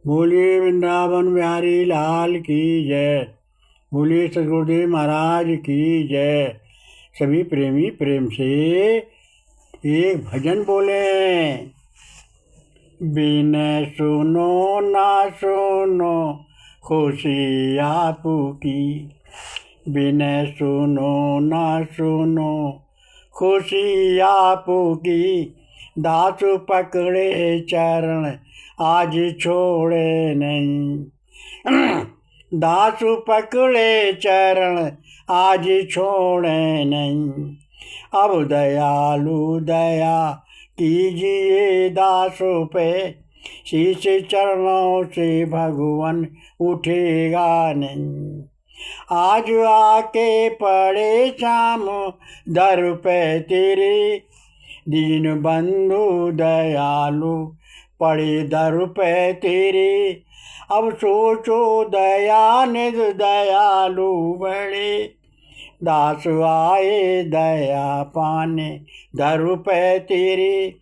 बोलिए वृंदावन बिहारी लाल की जय। बोलिए सदगुरुदेव महाराज की जय। सभी प्रेमी प्रेम से एक भजन बोले। बिन सुनो ना सुनो खुशी आपकी, बिन सुनो ना सुनो खुशी आपकी। दास पकड़े चरण आज छोड़े नहीं, दास पकड़े चरण आज छोड़े नहीं। अब दयालु दया कीजिए दासों पे, शीश चरणों से भगवान उठेगा नहीं। आज आके पड़े शाम दर पे तेरे, दीन बंधु दयालु पड़े दर पे तेरे। अब सोचो दयानिध दयालु बड़े, दास आए दया पाने दर पे तेरे।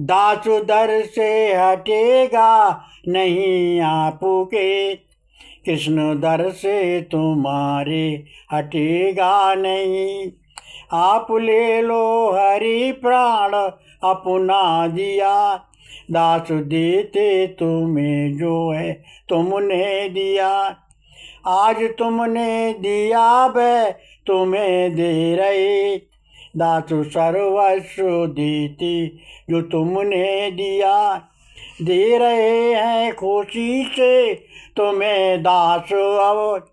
दास दर से हटेगा नहीं आपके, कृष्ण दर से तुम्हारे हटेगा नहीं। आप ले लो हरि प्राण अपना दिया, दास देते तुम्हें जो है तुमने दिया। आज तुमने दिया वे तुम्हें दे रहे, दास सर्वस्व देते जो तुमने दिया। दे रहे हैं खुशी से तुम्हें दास अब,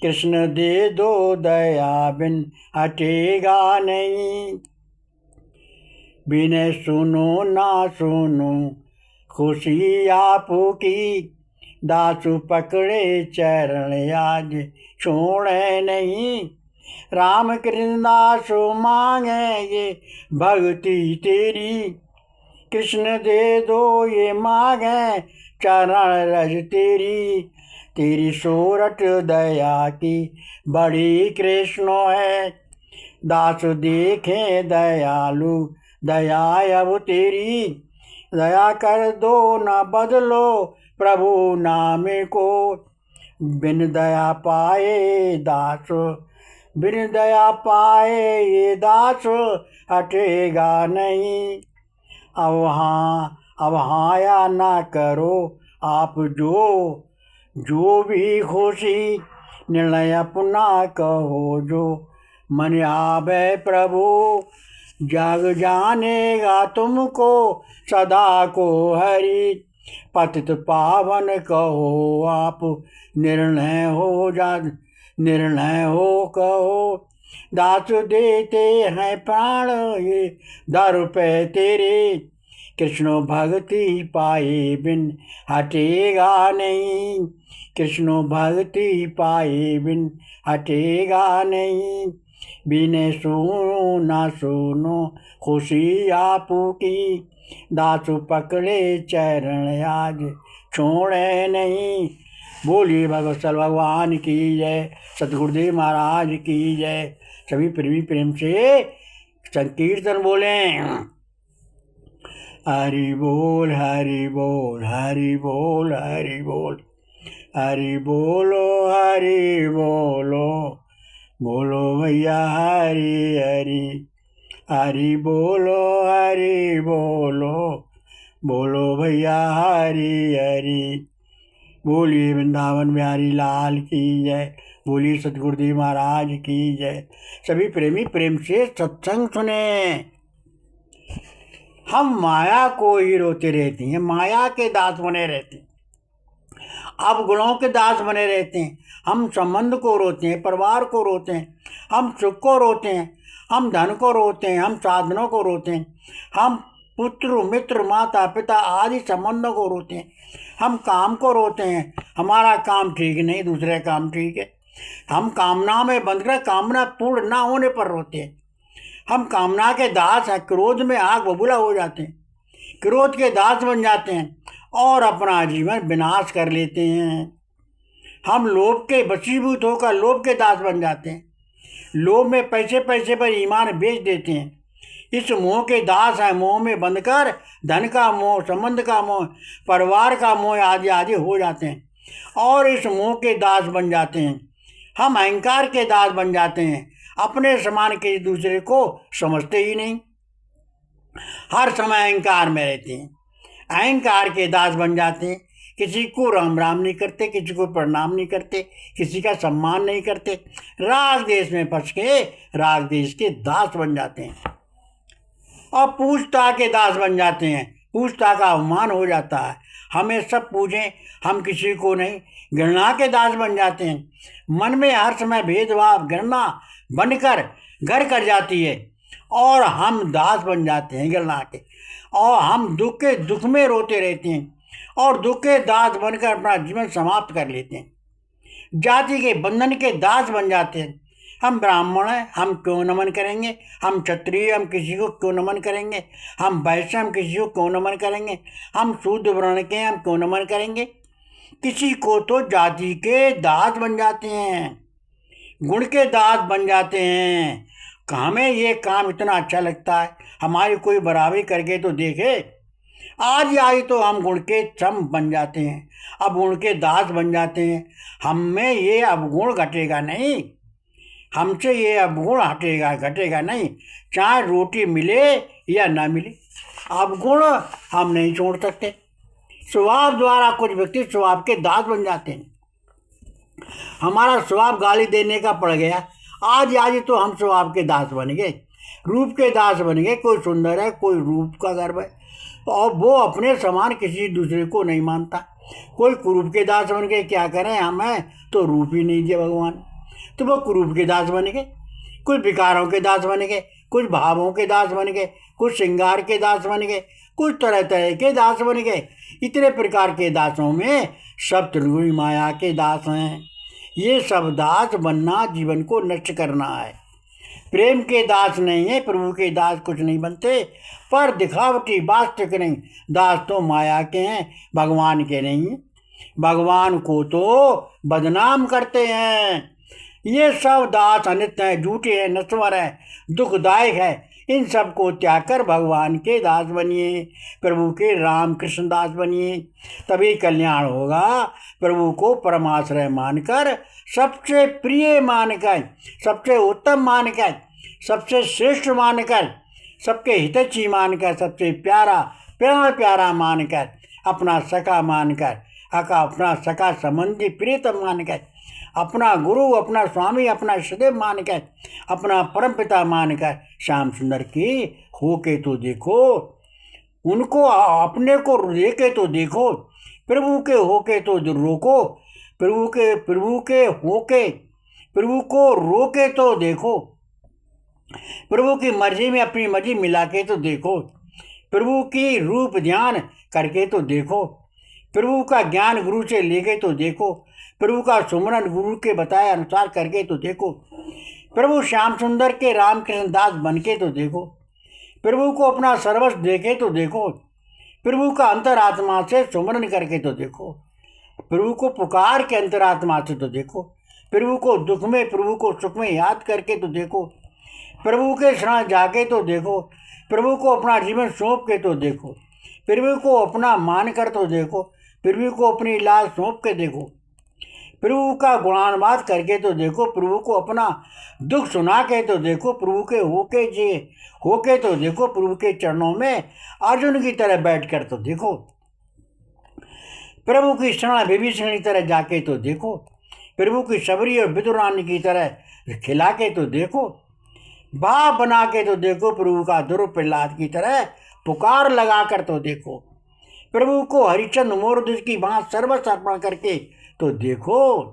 कृष्ण दे दो दया बिन हटेगा नहीं। बिन सुनो ना सुनो खुशी आपकी, दास पकड़े चरण आज छोड़े नहीं। राम कृष्ण दास मांगे भक्ति तेरी, कृष्ण दे दो ये मांगे चरण रज तेरी। तेरी सूरत दया की बड़ी कृष्ण है, दास देखे दयालु दया अब तेरी। दया कर दो न बदलो प्रभु नाम को, बिन दया पाए दास, बिन दया पाए ये दास हटेगा नहीं। अब हाया ना करो आप जो भी खुशी, निर्णय अपना कहो जो मन आवे प्रभु। जग जानेगा तुमको सदा को हरि, पतित पावन कहो आप निर्णय हो कहो। दास देते हैं प्राण ये दर पे तेरे, कृष्ण भक्ति पाए बिन हटेगा नहीं। कृष्ण भक्ति पाए बिन हटेगा नहीं। बिन सुनो ना सुनो खुशी आपकी, दास पकड़े चरण आज छोड़े नहीं। बोलिए भगवत भगवान की जय, सतगुरुदेव महाराज की जय। सभी प्रेमी प्रेम से संकीर्तन बोले। हरि बोल हरि बोल हरि बोल हरि बोल, हरि बोलो हरि बोलो, बोलो भैया हरि हरि। हरि बोलो हरि बोलो, बोलो भैया हरि हरि। बोलिए वृंदावन बिहारी लाल की जय। बोलिए सतगुरुदेव महाराज की जय। सभी प्रेमी प्रेम से सत्संग सुने। हम माया को ही रोते रहते हैं, माया के दास बने रहते हैं, अब गुणों के दास बने रहते हैं। हम संबंध को रोते हैं, परिवार को रोते हैं, हम सुख को रोते हैं, हम धन को रोते हैं, हम साधनों को रोते हैं, हम पुत्र मित्र माता पिता आदि संबंधों को रोते हैं, हम काम को रोते हैं, हमारा काम ठीक नहीं दूसरे काम ठीक है। हम कामना में बंध कर कामना पूर्ण ना होने पर रोते हैं। हम कामना के दास हैं, क्रोध में आग बबूला हो जाते हैं, क्रोध के दास बन जाते हैं और अपना जीवन विनाश कर लेते हैं। हम लोभ के वशीभूत होकर लोभ के दास बन जाते हैं, लोभ में पैसे पैसे पर ईमान बेच देते हैं, इस मोह के दास हैं। मोह में बंधकर धन का मोह, संबंध का मोह, परिवार का मोह आदि आदि हो जाते हैं और इस मोह के दास बन जाते हैं। हम अहंकार के दास बन जाते हैं, अपने समान किसी दूसरे को समझते ही नहीं, हर समय अहंकार में रहते हैं, अहंकार के दास बन जाते हैं। किसी को राम राम नहीं करते, किसी को प्रणाम नहीं करते, किसी का सम्मान नहीं करते, राग देश में फंस के राग देश के दास बन जाते हैं और पूछता के दास बन जाते हैं। पूछता का अवमान हो जाता है, हमें सब पूछें, हम किसी को नहीं। घृणा के दास बन जाते हैं। मन में हर समय भेदभाव घृणा बनकर घर कर जाती है और हम दास बन जाते हैं घृणा के, और हम दुख के दुख में रोते रहते हैं और दुख के दास बनकर अपना जीवन समाप्त कर लेते हैं। जाति के बंधन के दास बन जाते हैं। हम ब्राह्मण हैं, हम क्यों नमन करेंगे, हम क्षत्रिय हम किसी को क्यों नमन करेंगे, हम वैश्य हम किसी को क्यों नमन करेंगे, हम शूद्र वर्ण के हम क्यों नमन करेंगे। किसी को तो जाति के दास बन जाते हैं, गुण के दास बन जाते हैं। हमें ये काम इतना अच्छा लगता है, हमारी कोई बराबरी करके तो देखे। आज आई तो हम गुण के सम बन जाते हैं, अब गुण के दास बन जाते हैं। हम में ये अवगुण घटेगा नहीं, हमसे ये अवगुण हटेगा घटेगा नहीं, चाहे रोटी मिले या ना मिले। अवगुण हम नहीं छोड़ सकते। स्वभाव द्वारा कुछ व्यक्ति स्वभाव के दास बन जाते हैं। हमारा स्वभाव गाली देने का पड़ गया, आज आज तो हम स्वभाव के दास बन गए, रूप के दास बन गए। कोई सुंदर है, कोई रूप का गर्व है और वो अपने समान किसी दूसरे को नहीं मानता। कोई कुरूप के दास बन गए, क्या करें, हमें तो रूप ही नहीं दिया भगवान, तो वो कुरूप के दास बन गए। कुछ विकारों के दास बन गए, कुछ भावों के दास बन गए, कुछ श्रृंगार के दास बन गए, कुछ तरह तरह के दास बन गए। इतने प्रकार के दासों में सब त्रिगुणी माया के दास हैं। ये सब दास बनना जीवन को नष्ट करना है। प्रेम के दास नहीं है, प्रभु के दास कुछ नहीं बनते, पर दिखावटी वास्तविक नहीं। दास तो माया के हैं, भगवान के नहीं हैं। भगवान को तो बदनाम करते हैं। ये सब दास अनित्य है, झूठे हैं, नश्वर है, दुखदायक है। इन सब को त्याग कर भगवान के दास बनिए, प्रभु के राम कृष्ण दास बनिए, तभी कल्याण होगा। प्रभु को परमाश्रय मानकर, सबसे प्रिय मानकर, सबसे उत्तम मानकर, सबसे श्रेष्ठ मानकर, सबके हितैषी मानकर, सबसे प्यारा प्यारा प्यारा मानकर, अपना सखा मानकर, अपना सखा संबंधी प्रियतम मानकर, अपना गुरु, अपना स्वामी, अपना सदैव मानकर, अपना परमपिता मानकर श्याम सुंदर की होके तो देखो, उनको अपने को देखे तो देखो, प्रभु के होके तो रोको, प्रभु के होके प्रभु को रोके तो देखो, प्रभु की मर्जी में अपनी मर्जी मिला के तो देखो, प्रभु की रूप ध्यान करके तो देखो, प्रभु का ज्ञान गुरु से लेके तो देखो, प्रभु का सुमरन गुरु के बताए अनुसार करके तो देखो, प्रभु श्याम सुंदर के रामकृष्ण दास बन के तो देखो, प्रभु को अपना सर्वस्व देखे तो देखो, प्रभु का अंतरात्मा से सुमरन करके तो देखो, प्रभु को पुकार के अंतरात्मा से तो देखो, प्रभु को दुख में प्रभु को सुख में याद करके तो देखो, प्रभु के शरण जाके तो देखो, प्रभु को अपना जीवन सौंप के तो देखो, प्रभु को अपना मान कर तो देखो, प्रभु को अपनी लाज सौंप के देखो, प्रभु का गुणानुवाद करके तो देखो, प्रभु को अपना दुख सुना के तो देखो, प्रभु के होके तो देखो, प्रभु के चरणों में अर्जुन की तरह बैठ कर तो देखो, प्रभु की शरण विभीषण की तरह जाके तो देखो, प्रभु की शबरी और विदुर रानी की तरह खिला के तो देखो, बाप बना के तो देखो, प्रभु का ध्रुव प्रहलाद की तरह पुकार लगा कर तो देखो, प्रभु को हरिचंद मोरध्वज की बात सर्वस्व अर्पण करके तो देखो,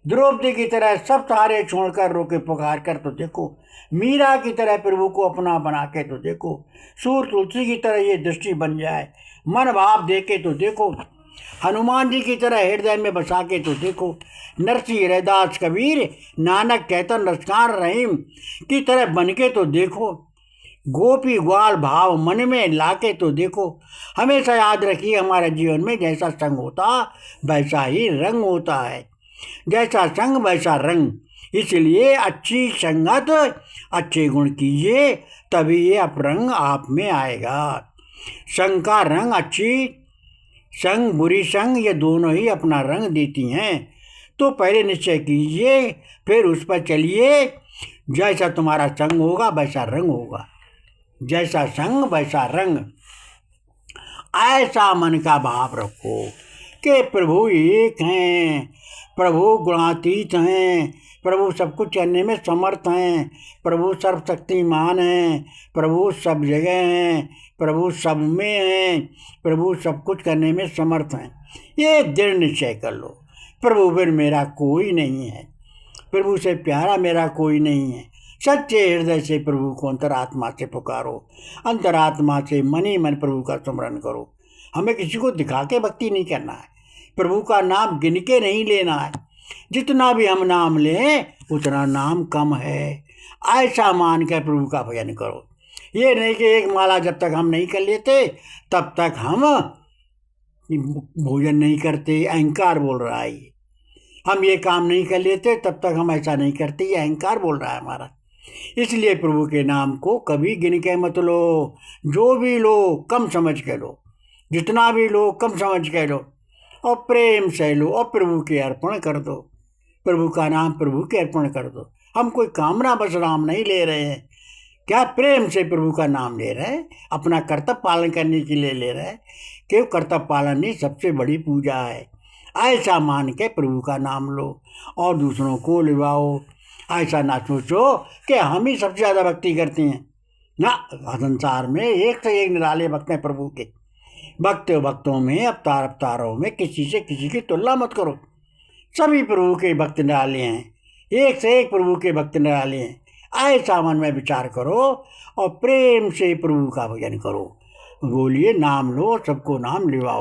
द्रौपदी की तरह सब सारे छोड़कर रोके पुकार कर तो देखो, मीरा की तरह प्रभु को अपना बना के तो देखो, सूर तुलसी की तरह ये दृष्टि बन जाए, मन भाव दे के तो देखो, हनुमान जी की तरह हृदय में बसा के तो देखो, नरसिंह हृदयदास कबीर नानक चैतन्य रसकार रहीम की तरह बन के तो देखो, गोपी ग्वाल भाव मन में लाके तो देखो। हमेशा याद रखिए, हमारे जीवन में जैसा संग होता वैसा ही रंग होता है, जैसा संग वैसा रंग। इसलिए अच्छी संगत, अच्छे गुण कीजिए, तभी ये अपरंग आप में आएगा। संग का रंग, अच्छी संग बुरी संग, ये दोनों ही अपना रंग देती हैं। तो पहले निश्चय कीजिए, फिर उस पर चलिए। जैसा तुम्हारा संग होगा वैसा रंग होगा, जैसा संग वैसा रंग। ऐसा मन का भाव रखो कि प्रभु एक हैं, प्रभु गुणातीत हैं, प्रभु सब कुछ करने में समर्थ हैं, प्रभु सर्वशक्तिमान हैं, प्रभु सब जगह हैं, प्रभु सब में हैं, प्रभु सब कुछ करने में समर्थ हैं। ये दृढ़ निश्चय कर लो। प्रभु बिन मेरा कोई नहीं है, प्रभु से प्यारा मेरा कोई नहीं है। सच्चे हृदय से प्रभु को अंतरात्मा से पुकारो, अंतरात्मा से मन ही मन प्रभु का स्मरण करो। हमें किसी को दिखा के भक्ति नहीं करना है, प्रभु का नाम गिन के नहीं लेना है। जितना भी हम नाम लें उतना नाम कम है, ऐसा मान कर प्रभु का भजन करो। ये नहीं कि एक माला जब तक हम नहीं कर लेते तब तक हम भोजन नहीं करते, अहंकार बोल रहा है ये। हम ये काम नहीं कर लेते तब तक हम ऐसा नहीं करते, ये अहंकार बोल रहा है हमारा। इसलिए प्रभु के नाम को कभी गिन के मत लो। जो भी लो कम समझ के लो, जितना भी लो कम समझ के लो, और प्रेम से लो और प्रभु के अर्पण कर दो। प्रभु का नाम प्रभु के अर्पण कर दो। हम कोई कामना बस नाम नहीं ले रहे हैं, क्या प्रेम से प्रभु का नाम ले रहे हैं, अपना कर्तव्य पालन करने के लिए ले रहे हैं, कि कर्तव्य पालन ही सबसे बड़ी पूजा है। ऐसा मान के प्रभु का नाम लो और दूसरों को लिवाओ। ऐसा ना सोचो कि हम ही सबसे ज़्यादा भक्ति करते हैं ना। संसार में एक से एक निराले भक्त हैं प्रभु के। भक्तों में, अवतारों में किसी से किसी की तुलना मत करो। सभी प्रभु के भक्त निराले हैं, एक से एक प्रभु के भक्त निराले हैं। ऐसा मन में विचार करो और प्रेम से प्रभु का भजन करो। बोलिए, नाम लो, सबको नाम लिवाओ।